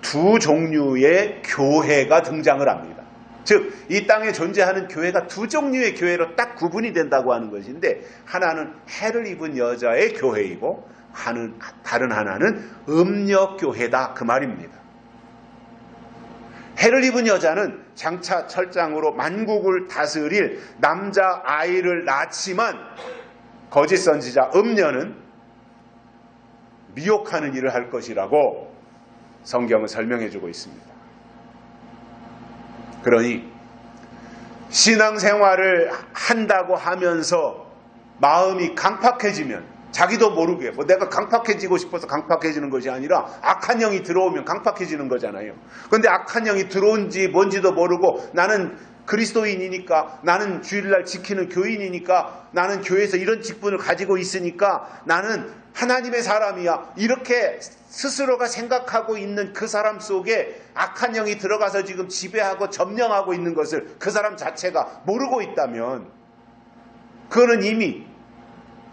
두 종류의 교회가 등장을 합니다. 즉, 이 땅에 존재하는 교회가 두 종류의 교회로 딱 구분이 된다고 하는 것인데 하나는 해를 입은 여자의 교회이고 다른 하나는 음력교회다 그 말입니다. 해를 입은 여자는 장차 철장으로 만국을 다스릴 남자 아이를 낳지만 거짓 선지자 음녀는 미혹하는 일을 할 것이라고 성경은 설명해주고 있습니다. 그러니 신앙생활을 한다고 하면서 마음이 강팍해지면 자기도 모르게 내가 강팍해지고 싶어서 강팍해지는 것이 아니라 악한 영이 들어오면 강팍해지는 거잖아요. 그런데 악한 영이 들어온지 뭔지도 모르고 나는 그리스도인이니까, 나는 주일날 지키는 교인이니까, 나는 교회에서 이런 직분을 가지고 있으니까 나는 하나님의 사람이야, 이렇게 스스로가 생각하고 있는 그 사람 속에 악한 영이 들어가서 지금 지배하고 점령하고 있는 것을 그 사람 자체가 모르고 있다면 그거는 이미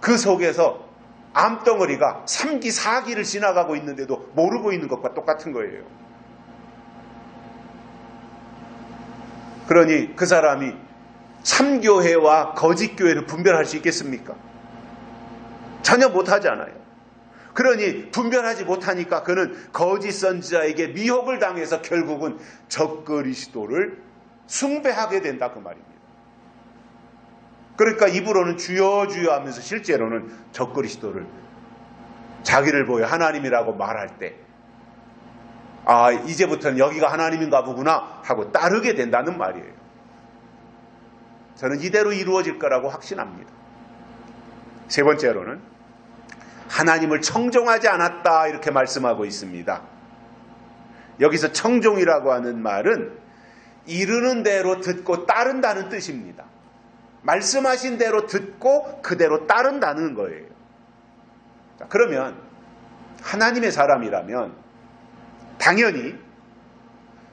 그 속에서 암덩어리가 3기 4기를 지나가고 있는데도 모르고 있는 것과 똑같은 거예요. 그러니 그 사람이 참교회와 거짓교회를 분별할 수 있겠습니까? 전혀 못하잖아요. 그러니 분별하지 못하니까 그는 거짓 선지자에게 미혹을 당해서 결국은 적그리스도를 숭배하게 된다 그 말입니다. 그러니까 입으로는 주여 주여 하면서 실제로는 적그리스도를 자기를 보여 하나님이라고 말할 때 이제부터는 여기가 하나님인가 보구나 하고 따르게 된다는 말이에요. 저는 이대로 이루어질 거라고 확신합니다. 세 번째로는 하나님을 청종하지 않았다 이렇게 말씀하고 있습니다. 여기서 청종이라고 하는 말은 이르는 대로 듣고 따른다는 뜻입니다. 말씀하신 대로 듣고 그대로 따른다는 거예요. 자, 그러면 하나님의 사람이라면 당연히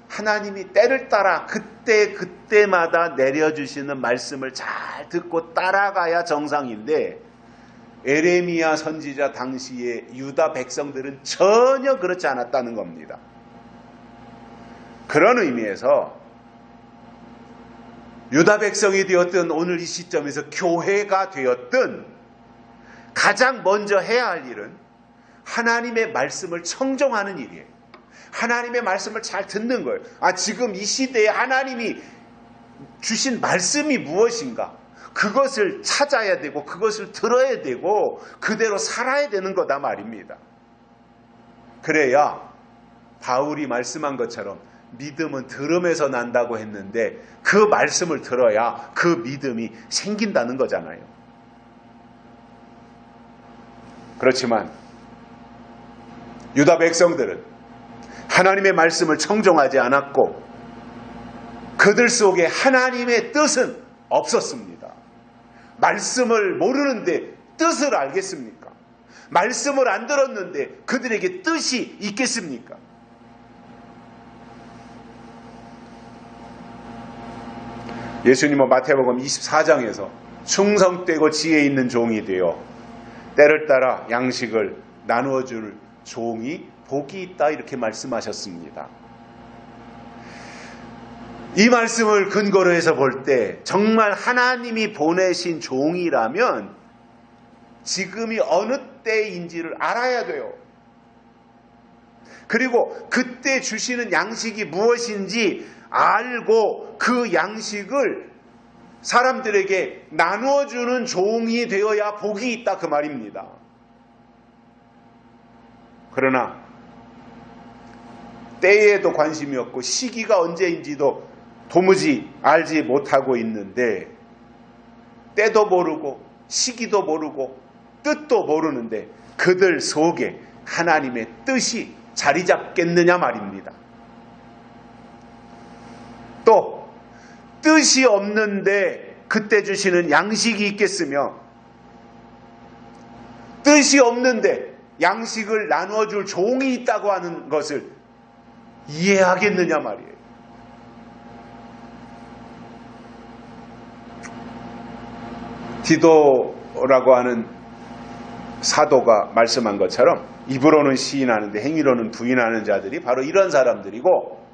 하나님이 때를 따라 그때마다 내려주시는 말씀을 잘 듣고 따라가야 정상인데 에레미야 선지자 당시에 유다 백성들은 전혀 그렇지 않았다는 겁니다. 그런 의미에서 유다 백성이 되었든 오늘 이 시점에서 교회가 되었든 가장 먼저 해야 할 일은 하나님의 말씀을 청종하는 일이에요. 하나님의 말씀을 잘 듣는 거예요. 지금 이 시대에 하나님이 주신 말씀이 무엇인가? 그것을 찾아야 되고 그것을 들어야 되고 그대로 살아야 되는 거다 말입니다. 그래야 바울이 말씀한 것처럼 믿음은 들음에서 난다고 했는데 그 말씀을 들어야 그 믿음이 생긴다는 거잖아요. 그렇지만 유다 백성들은 하나님의 말씀을 청종하지 않았고 그들 속에 하나님의 뜻은 없었습니다. 말씀을 모르는데 뜻을 알겠습니까? 말씀을 안 들었는데 그들에게 뜻이 있겠습니까? 예수님은 마태복음 24장에서 충성되고 지혜 있는 종이 되어 때를 따라 양식을 나누어 줄 종이 복이 있다 이렇게 말씀하셨습니다. 이 말씀을 근거로 해서 볼 때 정말 하나님이 보내신 종이라면 지금이 어느 때인지를 알아야 돼요. 그리고 그때 주시는 양식이 무엇인지 알고 그 양식을 사람들에게 나누어주는 종이 되어야 복이 있다 그 말입니다. 그러나 때에도 관심이 없고 시기가 언제인지도 도무지 알지 못하고 있는데 때도 모르고 시기도 모르고 뜻도 모르는데 그들 속에 하나님의 뜻이 자리 잡겠느냐 말입니다. 또 뜻이 없는데 그때 주시는 양식이 있겠으며 뜻이 없는데 양식을 나누어 줄 종이 있다고 하는 것을 이해하겠느냐 말이에요. 디도라고 하는 사도가 말씀한 것처럼 입으로는 시인하는데 행위로는 부인하는 자들이 바로 이런 사람들이고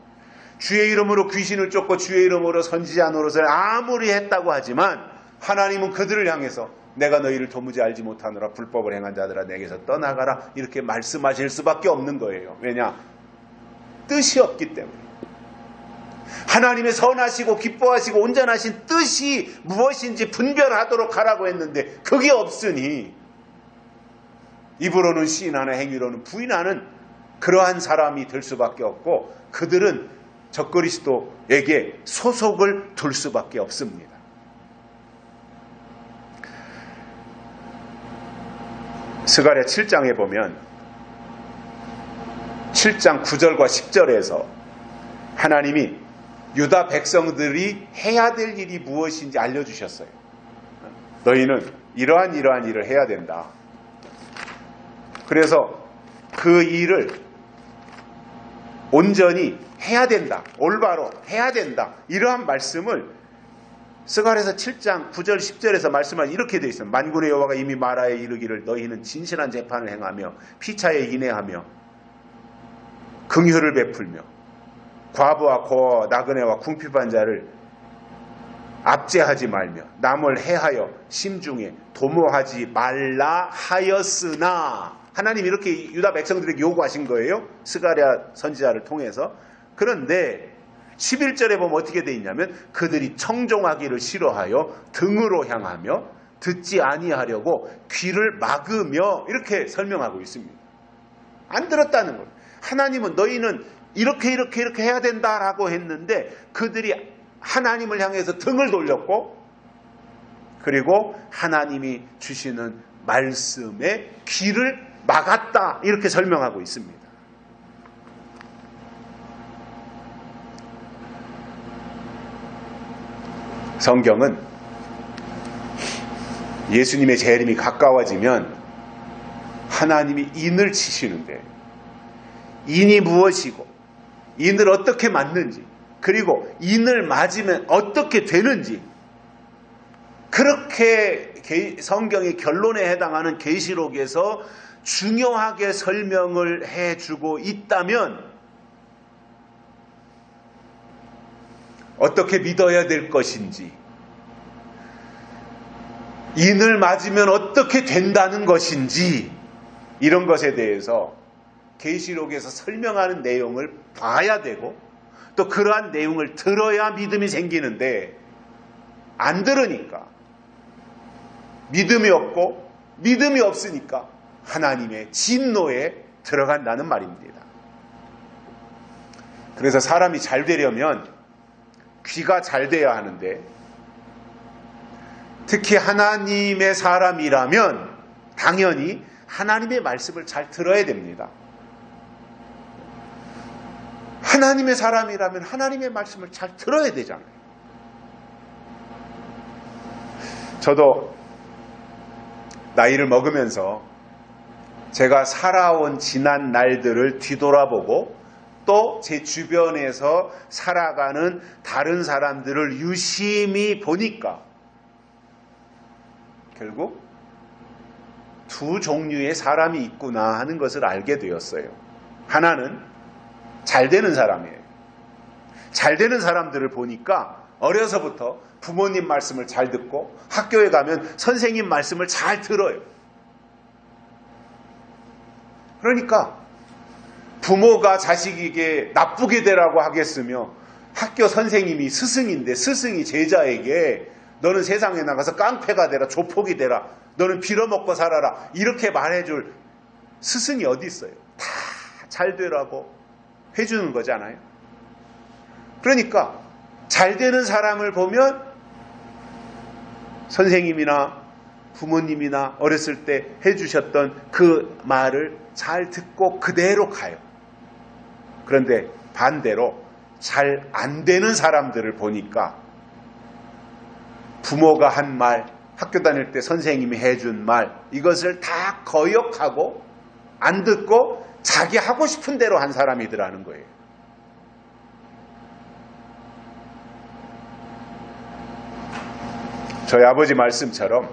주의 이름으로 귀신을 쫓고 주의 이름으로 선지자 노릇을 아무리 했다고 하지만 하나님은 그들을 향해서 내가 너희를 도무지 알지 못하노라 불법을 행한 자들아 내게서 떠나가라 이렇게 말씀하실 수밖에 없는 거예요. 왜냐? 뜻이 없기 때문에. 하나님의 선하시고 기뻐하시고 온전하신 뜻이 무엇인지 분별하도록 하라고 했는데 그게 없으니 입으로는 시인하는 행위로는 부인하는 그러한 사람이 될 수밖에 없고 그들은 적그리스도에게 소속을 둘 수밖에 없습니다. 스가랴 7장에 보면 7장 9절과 10절에서 하나님이 유다 백성들이 해야 될 일이 무엇인지 알려주셨어요. 너희는 이러한 일을 해야 된다. 그래서 그 일을 온전히 해야 된다. 올바로 해야 된다. 이러한 말씀을 스가랴서 7장 9절 10절에서 말씀한 이렇게 되어 있습니다. 만군의 여호와가 이미 말하여 이르기를 너희는 진실한 재판을 행하며 피차에 인애하며 긍휼을 베풀며 과부와 고아와 나그네와 궁핍한 자를 압제하지 말며 남을 해하여 심중에 도모하지 말라 하였으나 하나님 이렇게 유다 백성들에게 요구하신 거예요. 스가랴 선지자를 통해서. 그런데 11절에 보면 어떻게 되어 있냐면 그들이 청종하기를 싫어하여 등으로 향하며 듣지 아니하려고 귀를 막으며 이렇게 설명하고 있습니다. 안 들었다는 거예요. 하나님은 너희는 이렇게 해야 된다라고 했는데 그들이 하나님을 향해서 등을 돌렸고 그리고 하나님이 주시는 말씀에 귀를 막았다. 이렇게 설명하고 있습니다. 성경은 예수님의 재림이 가까워지면 하나님이 인을 치시는데 인이 무엇이고 인을 어떻게 맞는지 그리고 인을 맞으면 어떻게 되는지 그렇게 성경의 결론에 해당하는 계시록에서 중요하게 설명을 해주고 있다면 어떻게 믿어야 될 것인지 인을 맞으면 어떻게 된다는 것인지 이런 것에 대해서 계시록에서 설명하는 내용을 봐야 되고 또 그러한 내용을 들어야 믿음이 생기는데 안 들으니까 믿음이 없고 믿음이 없으니까 하나님의 진노에 들어간다는 말입니다. 그래서 사람이 잘 되려면 귀가 잘 돼야 하는데 특히 하나님의 사람이라면 당연히 하나님의 말씀을 잘 들어야 됩니다. 하나님의 사람이라면 하나님의 말씀을 잘 들어야 되잖아요. 저도 나이를 먹으면서 제가 살아온 지난 날들을 뒤돌아보고 또 제 주변에서 살아가는 다른 사람들을 유심히 보니까 결국 두 종류의 사람이 있구나 하는 것을 알게 되었어요. 하나는 잘 되는 사람이에요. 잘 되는 사람들을 보니까 어려서부터 부모님 말씀을 잘 듣고 학교에 가면 선생님 말씀을 잘 들어요. 그러니까 부모가 자식에게 나쁘게 되라고 하겠으며 학교 선생님이 스승인데 스승이 제자에게 너는 세상에 나가서 깡패가 되라, 조폭이 되라, 너는 빌어먹고 살아라 이렇게 말해줄 스승이 어디 있어요? 다 잘 되라고 해주는 거잖아요. 그러니까 잘 되는 사람을 보면 선생님이나 부모님이나 어렸을 때 해주셨던 그 말을 잘 듣고 그대로 가요. 그런데 반대로 잘 안 되는 사람들을 보니까 부모가 한 말, 학교 다닐 때 선생님이 해준 말 이것을 다 거역하고 안 듣고 자기 하고 싶은 대로 한 사람이더라는 거예요. 저희 아버지 말씀처럼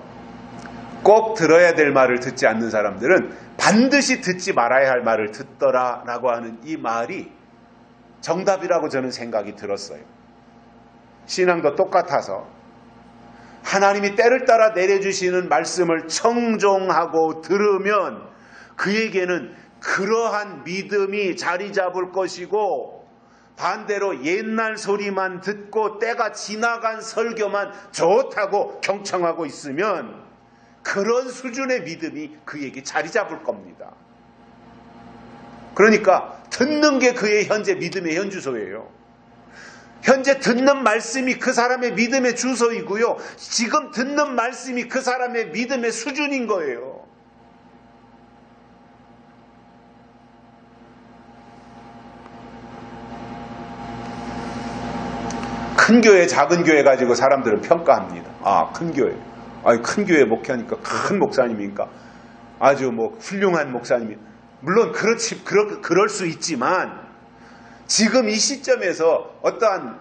꼭 들어야 될 말을 듣지 않는 사람들은 반드시 듣지 말아야 할 말을 듣더라라고 하는 이 말이 정답이라고 저는 생각이 들었어요. 신앙도 똑같아서 하나님이 때를 따라 내려주시는 말씀을 청종하고 들으면 그에게는 그러한 믿음이 자리 잡을 것이고 반대로 옛날 소리만 듣고 때가 지나간 설교만 좋다고 경청하고 있으면 그런 수준의 믿음이 그에게 자리 잡을 겁니다. 그러니까 듣는 게 그의 현재 믿음의 현주소예요. 현재 듣는 말씀이 그 사람의 믿음의 주소이고요. 지금 듣는 말씀이 그 사람의 믿음의 수준인 거예요. 큰 교회, 작은 교회 가지고 사람들은 평가합니다. 아, 큰 교회. 큰 교회 목회하니까 큰 목사님이니까 아주 훌륭한 목사님이. 물론 그럴 수 있지만 지금 이 시점에서 어떠한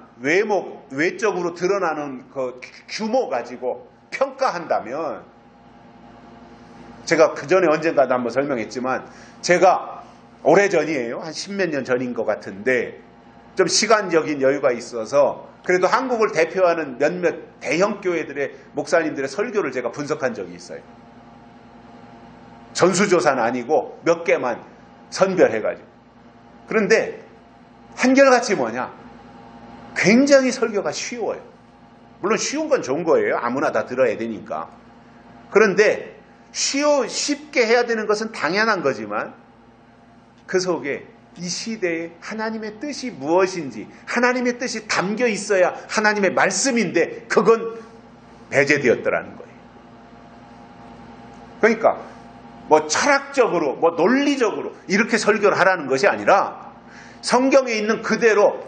외적으로 드러나는 그 규모 가지고 평가한다면 제가 그 전에 언젠가도 한번 설명했지만 제가 오래전이에요. 한 10몇 년 전인 것 같은데 좀 시간적인 여유가 있어서 그래도 한국을 대표하는 몇몇 대형 교회들의 목사님들의 설교를 제가 분석한 적이 있어요. 전수조사는 아니고 몇 개만 선별해가지고. 그런데 한결같이 뭐냐? 굉장히 설교가 쉬워요. 물론 쉬운 건 좋은 거예요. 아무나 다 들어야 되니까. 그런데 쉽게 해야 되는 것은 당연한 거지만 그 속에 이 시대에 하나님의 뜻이 무엇인지 하나님의 뜻이 담겨 있어야 하나님의 말씀인데 그건 배제되었더라는 거예요. 그러니까 뭐 철학적으로, 뭐 논리적으로 이렇게 설교를 하라는 것이 아니라 성경에 있는 그대로,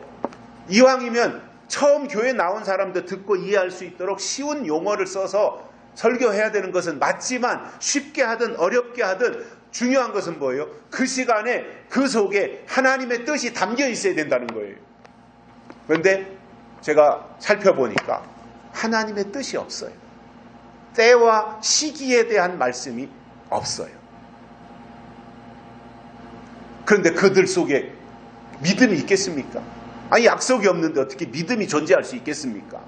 이왕이면 처음 교회 나온 사람도 듣고 이해할 수 있도록 쉬운 용어를 써서 설교해야 되는 것은 맞지만, 쉽게 하든 어렵게 하든 중요한 것은 뭐예요? 그 시간에 그 속에 하나님의 뜻이 담겨 있어야 된다는 거예요. 그런데 제가 살펴보니까 하나님의 뜻이 없어요. 때와 시기에 대한 말씀이 없어요. 그런데 그들 속에 믿음이 있겠습니까? 아니, 약속이 없는데 어떻게 믿음이 존재할 수 있겠습니까?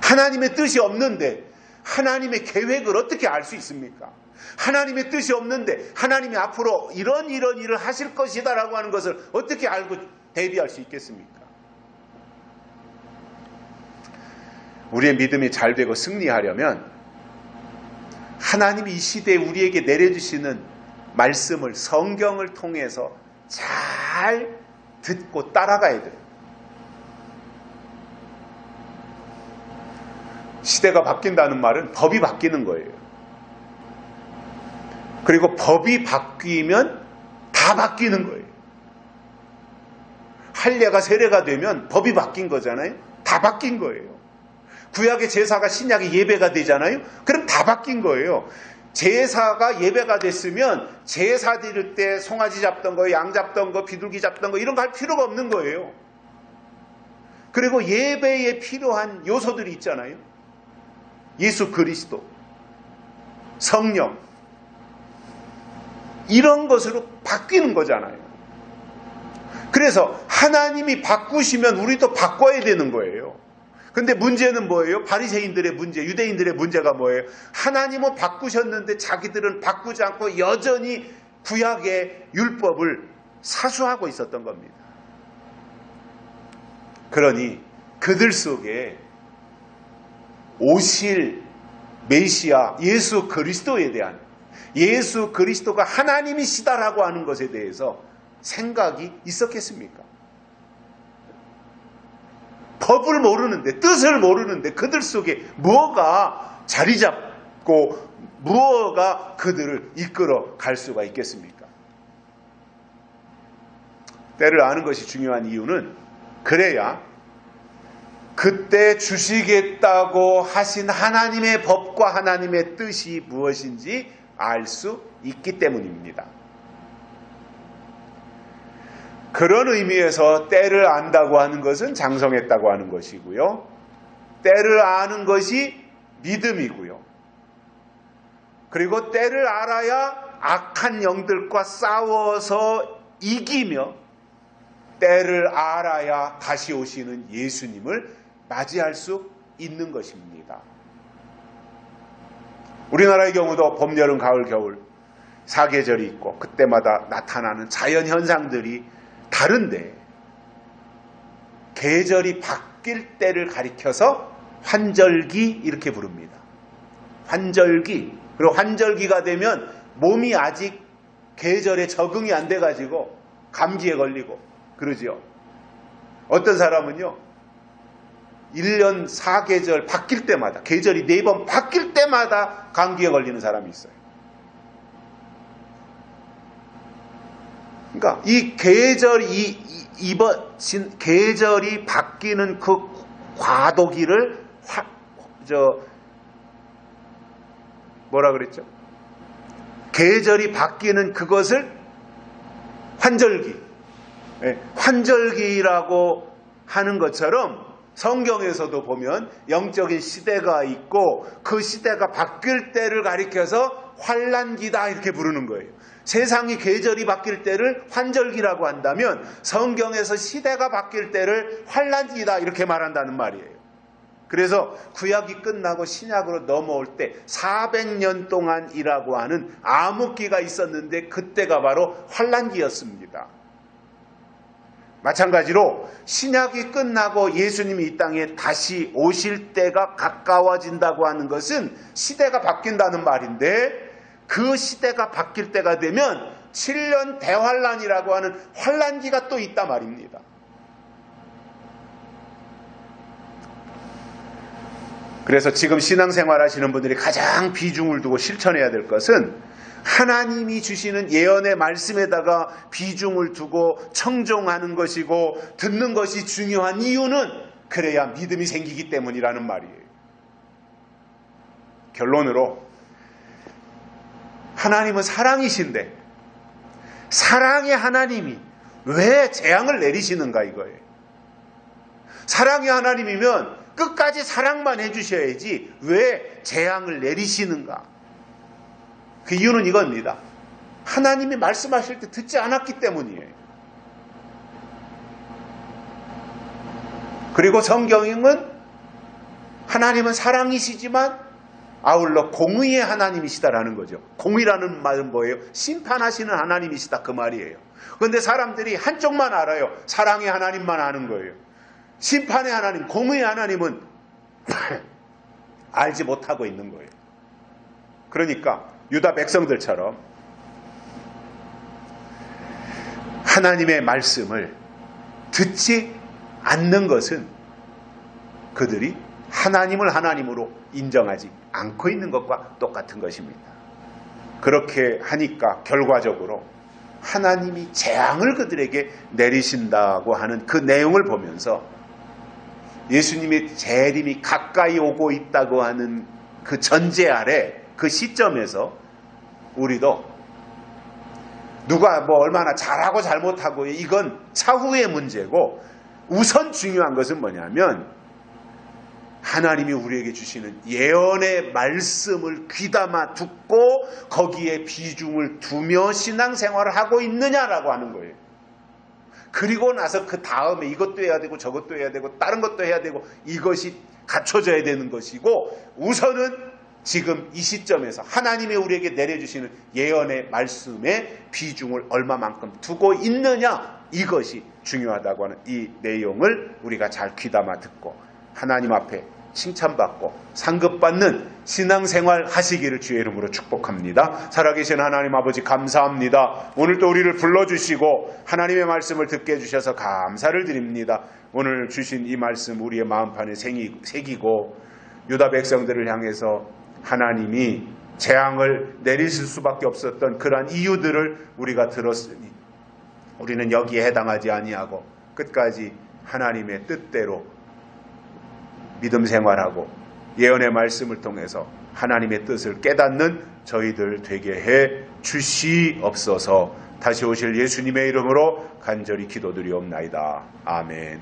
하나님의 뜻이 없는데 하나님의 계획을 어떻게 알 수 있습니까? 하나님의 뜻이 없는데 하나님이 앞으로 이런 일을 하실 것이다 라고 하는 것을 어떻게 알고 대비할 수 있겠습니까? 우리의 믿음이 잘 되고 승리하려면 하나님이 이 시대에 우리에게 내려주시는 말씀을 성경을 통해서 잘 듣고 따라가야 돼요. 시대가 바뀐다는 말은 법이 바뀌는 거예요. 그리고 법이 바뀌면 다 바뀌는 거예요. 할례가 세례가 되면 법이 바뀐 거잖아요. 다 바뀐 거예요. 구약의 제사가 신약의 예배가 되잖아요. 그럼 다 바뀐 거예요. 제사가 예배가 됐으면 제사 드릴 때 송아지 잡던 거, 양 잡던 거, 비둘기 잡던 거 이런 거 할 필요가 없는 거예요. 그리고 예배에 필요한 요소들이 있잖아요. 예수 그리스도, 성령, 이런 것으로 바뀌는 거잖아요. 그래서 하나님이 바꾸시면 우리도 바꿔야 되는 거예요. 근데 문제는 뭐예요? 바리새인들의 문제, 유대인들의 문제가 뭐예요? 하나님은 바꾸셨는데 자기들은 바꾸지 않고 여전히 구약의 율법을 사수하고 있었던 겁니다. 그러니 그들 속에 오실 메시아 예수 그리스도에 대한, 예수 그리스도가 하나님이시다라고 하는 것에 대해서 생각이 있었겠습니까? 법을 모르는데, 뜻을 모르는데 그들 속에 뭐가 자리 잡고 무엇가 그들을 이끌어 갈 수가 있겠습니까? 때를 아는 것이 중요한 이유는, 그래야 그때 주시겠다고 하신 하나님의 법과 하나님의 뜻이 무엇인지 알 수 있기 때문입니다. 그런 의미에서 때를 안다고 하는 것은 장성했다고 하는 것이고요. 때를 아는 것이 믿음이고요. 그리고 때를 알아야 악한 영들과 싸워서 이기며, 때를 알아야 다시 오시는 예수님을 맞이할 수 있는 것입니다. 우리나라의 경우도 봄, 여름, 가을, 겨울 사계절이 있고 그때마다 나타나는 자연현상들이 다른데, 계절이 바뀔 때를 가리켜서 환절기 이렇게 부릅니다. 환절기. 그리고 환절기가 되면 몸이 아직 계절에 적응이 안 돼가지고 감기에 걸리고 그러죠. 어떤 사람은요, 1년 4계절 바뀔 때마다, 계절이 4번 바뀔 때마다 감기에 걸리는 사람이 있어요. 그러니까 이 계절이 바뀌는 그 과도기를 뭐라 그랬죠? 계절이 바뀌는 그것을 환절기, 환절기라고 하는 것처럼 성경에서도 보면 영적인 시대가 있고 그 시대가 바뀔 때를 가리켜서 환란기다 이렇게 부르는 거예요. 세상이 계절이 바뀔 때를 환절기라고 한다면 성경에서 시대가 바뀔 때를 환란기다 이렇게 말한다는 말이에요. 그래서 구약이 끝나고 신약으로 넘어올 때 400년 동안이라고 하는 암흑기가 있었는데 그때가 바로 환란기였습니다. 마찬가지로 신약이 끝나고 예수님이 이 땅에 다시 오실 때가 가까워진다고 하는 것은 시대가 바뀐다는 말인데, 그 시대가 바뀔 때가 되면 7년 대환란이라고 하는 환란기가 또 있단 말입니다. 그래서 지금 신앙생활 하시는 분들이 가장 비중을 두고 실천해야 될 것은 하나님이 주시는 예언의 말씀에다가 비중을 두고 청종하는 것이고 듣는 것이 중요한 이유는 그래야 믿음이 생기기 때문이라는 말이에요. 결론으로 하나님은 사랑이신데 사랑의 하나님이 왜 재앙을 내리시는가 이거예요. 사랑의 하나님이면 끝까지 사랑만 해주셔야지 왜 재앙을 내리시는가. 그 이유는 이겁니다. 하나님이 말씀하실 때 듣지 않았기 때문이에요. 그리고 성경은 하나님은 사랑이시지만 아울러 공의의 하나님이시다라는 거죠. 공의라는 말은 뭐예요? 심판하시는 하나님이시다 그 말이에요. 그런데 사람들이 한쪽만 알아요. 사랑의 하나님만 아는 거예요. 심판의 하나님, 공의의 하나님은 알지 못하고 있는 거예요. 그러니까 유다 백성들처럼 하나님의 말씀을 듣지 않는 것은 그들이 하나님을 하나님으로 인정하지 않고 있는 것과 똑같은 것입니다. 그렇게 하니까 결과적으로 하나님이 재앙을 그들에게 내리신다고 하는 그 내용을 보면서 예수님의 재림이 가까이 오고 있다고 하는 그 전제 아래 그 시점에서 우리도 누가 뭐 얼마나 잘하고 잘못하고 이건 차후의 문제고 우선 중요한 것은 뭐냐면 하나님이 우리에게 주시는 예언의 말씀을 귀담아 듣고 거기에 비중을 두며 신앙생활을 하고 있느냐라고 하는 거예요. 그리고 나서 그 다음에 이것도 해야 되고 저것도 해야 되고 다른 것도 해야 되고 이것이 갖춰져야 되는 것이고 우선은 지금 이 시점에서 하나님이 우리에게 내려주시는 예언의 말씀에 비중을 얼마만큼 두고 있느냐 이것이 중요하다고 하는 이 내용을 우리가 잘 귀담아 듣고 하나님 앞에 칭찬받고 상급받는 신앙생활 하시기를 주의 이름으로 축복합니다. 살아계신 하나님 아버지 감사합니다. 오늘도 우리를 불러주시고 하나님의 말씀을 듣게 해주셔서 감사를 드립니다. 오늘 주신 이 말씀 우리의 마음판에 새기고 유다 백성들을 향해서 하나님이 재앙을 내리실 수밖에 없었던 그러한 이유들을 우리가 들었으니 우리는 여기에 해당하지 아니하고 끝까지 하나님의 뜻대로 믿음 생활하고 예언의 말씀을 통해서 하나님의 뜻을 깨닫는 저희들 되게 해 주시옵소서. 다시 오실 예수님의 이름으로 간절히 기도드리옵나이다. 아멘.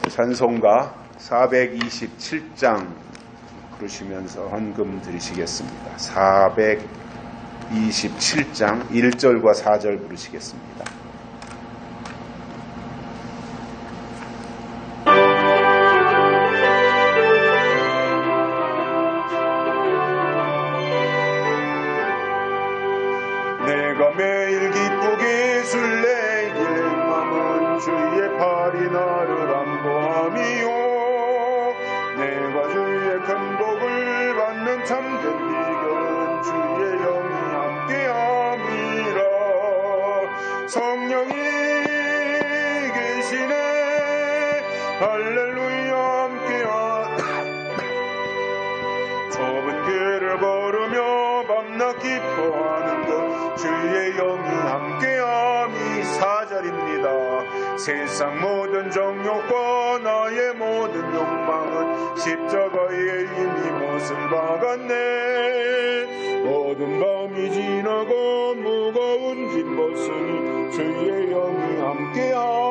찬송가 427장 부르시면서 헌금 드리시겠습니다. 427장 1절과 4절 부르시겠습니다. 내가 매일 기쁘게 술래길 맘은 주의 팔이 나를 안보함이요 내가 주의 큰 복을 받는 참된 비결은 주의 영이 함께함이라 성령이 계시네 할렐루야 함께하 좁은 길을 걸으며 밤낮 기뻐하는 것 주의 영이 함께함이 4절입니다. 세상 모든 정욕과 나의 모든 욕망은 십자가에 이미 못을 박았네 모든 밤이 지나고 무거운 짐 벗으니 주의 영이 함께함